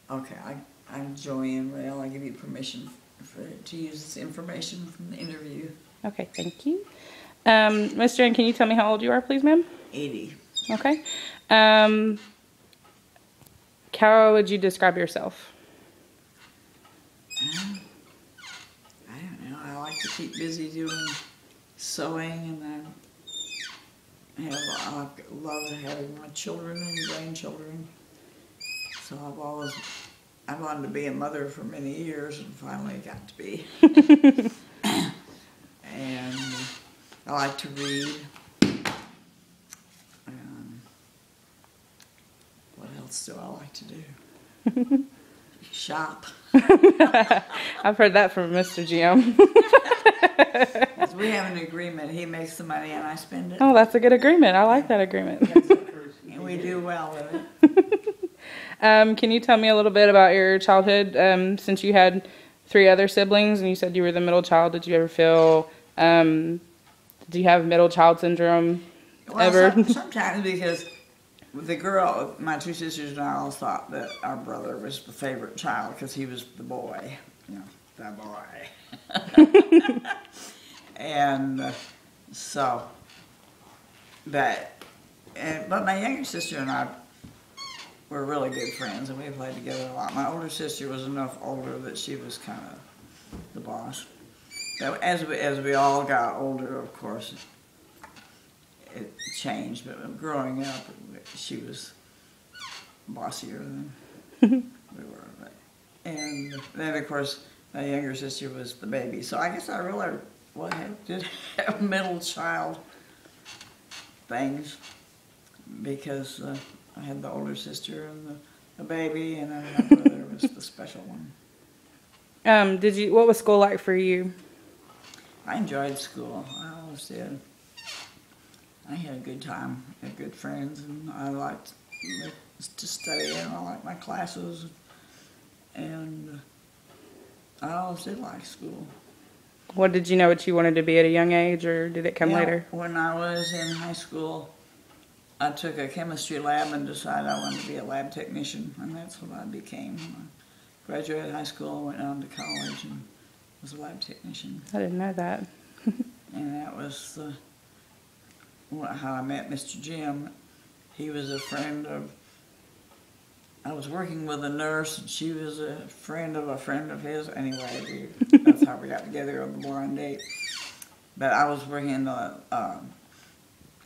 Okay, I'm Joann Rayl. I give you permission to use this information from the interview. Okay, thank you. Miss Jen, can you tell me how old you are, please, ma'am? 80. Okay. How would you describe yourself? I don't know. I like to keep busy doing sewing, and I love having my children and grandchildren. So I wanted to be a mother for many years, and finally got to be. And I like to read. What else do I like to do? Shop. I've heard that from Mr. Jim. We have an agreement. He makes the money and I spend it. Oh, that's a good agreement. I like that agreement. And we do well with it. Can you tell me a little bit about your childhood? Since you had 3 other siblings and you said you were the middle child, did you ever feel, do you have middle child syndrome ever? Sometimes, because the girl, my 2 sisters and I all thought that our brother was the favorite child because he was the boy, the boy. And but my younger sister and I were really good friends, and we played together a lot. My older sister was enough older that she was kind of the boss. But as we all got older, of course, it changed. But growing up, she was bossier than we were. And then, of course, my younger sister was the baby. So I guess I really did have middle child things, because I had the older sister and the baby, and then my brother was the special one. What was school like for you? I enjoyed school. I always did. I had a good time. I had good friends, and I liked to study, and I liked my classes. And I always did like school. What did you know what you wanted to be at a young age, or did it come later? When I was in high school, I took a chemistry lab and decided I wanted to be a lab technician, and that's what I became. When I graduated high school, went on to college, and was a lab technician. I didn't know that. And that was how I met Mr. Jim. He was a friend of, I was working with a nurse, and she was a friend of his. Anyway, that's how we got together on the blind date. But I was working in the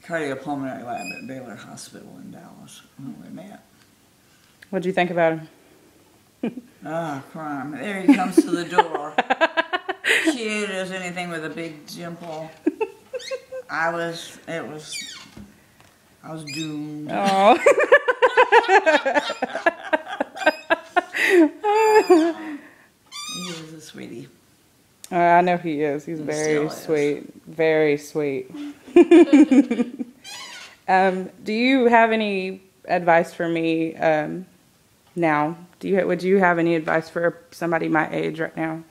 cardiopulmonary lab at Baylor Hospital in Dallas when we met. What'd you think about him? Crime. There he comes to the door. Cute as anything with a big dimple. I was doomed. Oh. He was a sweetie. I know he is. He's very sweet. Very sweet. Do you have any advice for me now? Would you have any advice for somebody my age right now?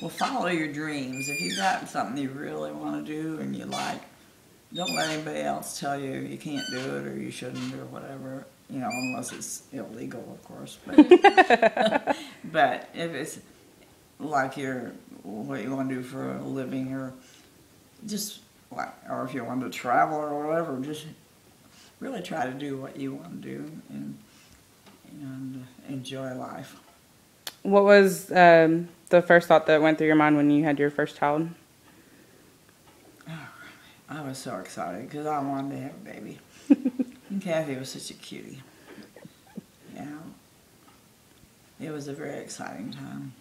Well, follow your dreams. If you've got something you really want to do and you like, don't let anybody else tell you you can't do it or you shouldn't or whatever, unless it's illegal, of course. But, but if it's like what you want to do for a living, or or if you want to travel or whatever, just really try to do what you want to do and enjoy life. What was the first thought that went through your mind when you had your first child? I was so excited because I wanted to have a baby. And Kathy was such a cutie. It was a very exciting time.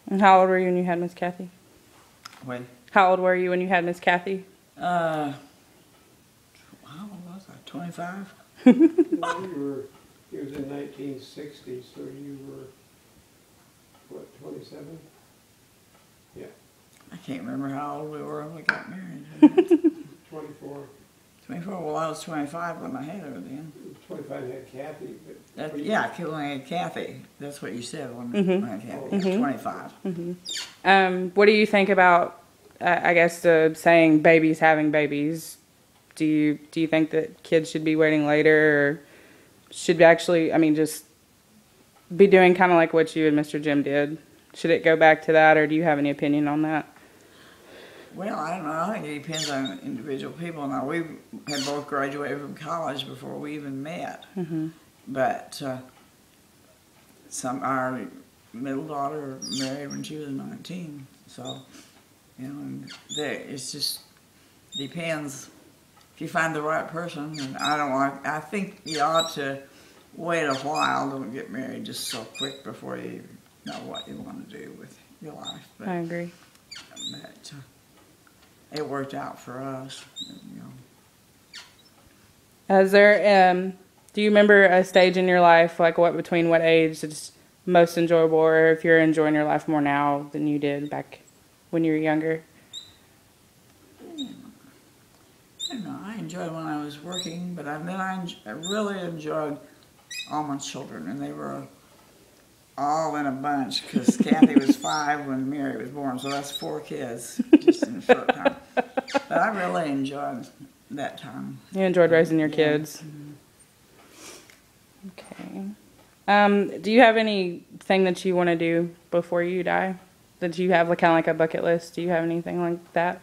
And how old were you when you had Miss Kathy? Wait. How old were you when you had Miss Kathy? How old was I? 25? Well, it was in 1960, so you were, what, 27? Yeah. I can't remember how old we were when we got married. 24. 24? Well, I was 25 when I had her then. 25 had Kathy. But yeah, when I had Kathy. That's what you said when I had Kathy. 25. Mm-hmm. What do you think about, I guess, saying babies having babies? Do you think that kids should be waiting later, or should actually, I mean, just be doing kind of like what you and Mr. Jim did? Should it go back to that, or do you have any opinion on that? Well, I don't know. I think it depends on individual people. Now, we had both graduated from college before we even met. Mm-hmm. But our middle daughter married when she was 19. So, you know, and it's just depends. If you find the right person, and I think you ought to wait a while. Don't get married just so quick before you know what you want to do with your life. But, I agree. But it worked out for us, you know. Is there, do you remember a stage in your life, like between what age is most enjoyable, or if you're enjoying your life more now than you did back when you were younger? I don't know. I enjoyed when I was working, but then I really enjoyed all my children, and they were all in a bunch because Kathy was 5 when Mary was born, so that's 4 kids just in a short time. But I really enjoyed that time. You enjoyed raising your Yeah. kids. Okay. Do you have anything that you want to do before you die? That you have kind of like a bucket list? Do you have anything like that?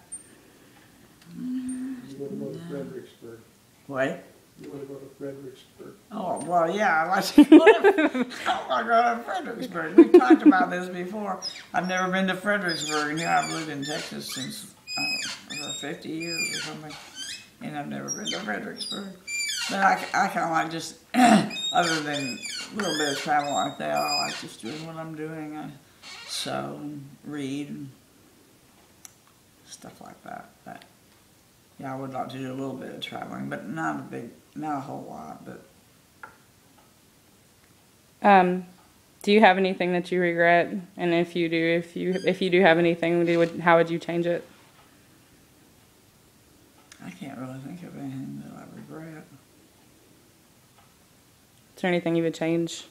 You want to go to Fredericksburg? What? You want to go to Fredericksburg? Oh, well, yeah, I'd like to go to, I want to go to Fredericksburg. We've talked about this before. I've never been to Fredericksburg, and here I've lived in Texas since, over 50 years or something, and I've never been to Fredericksburg. But I kind of like just, other than a little bit of travel like that, I like just doing what I'm doing. I sew and read and stuff like that. But yeah, I would like to do a little bit of traveling, but not a whole lot. But do you have anything that you regret? And if you do, if you do have anything, how would you change it? I can't really think of anything that I regret. Is there anything you would change?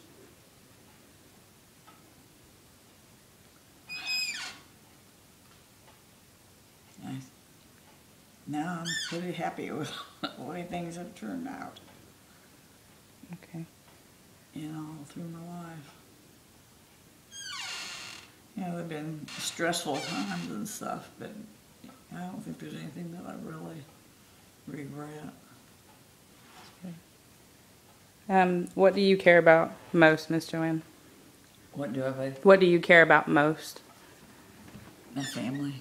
Now I'm pretty happy with the way things have turned out, Okay. you know, all through my life. You know, there have been stressful times and stuff, but I don't think there's anything that I really regret. What do you care about most, Miss Joann? What do I? What do you care about most? My family.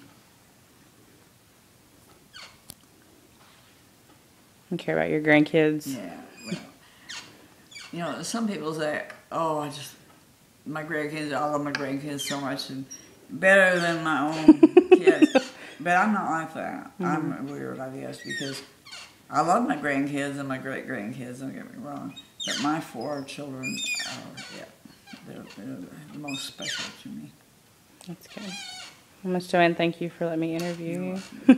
You care about your grandkids? Yeah. Well, you know, some people say, "Oh, my grandkids. I love my grandkids so much, and better than my own kids." But I'm not like that. Mm-hmm. I'm weird, I guess, because I love my grandkids and my great grandkids. Don't get me wrong, but my 4 children they're the most special to me. That's good. Well, Miss Joann, thank you for letting me interview you.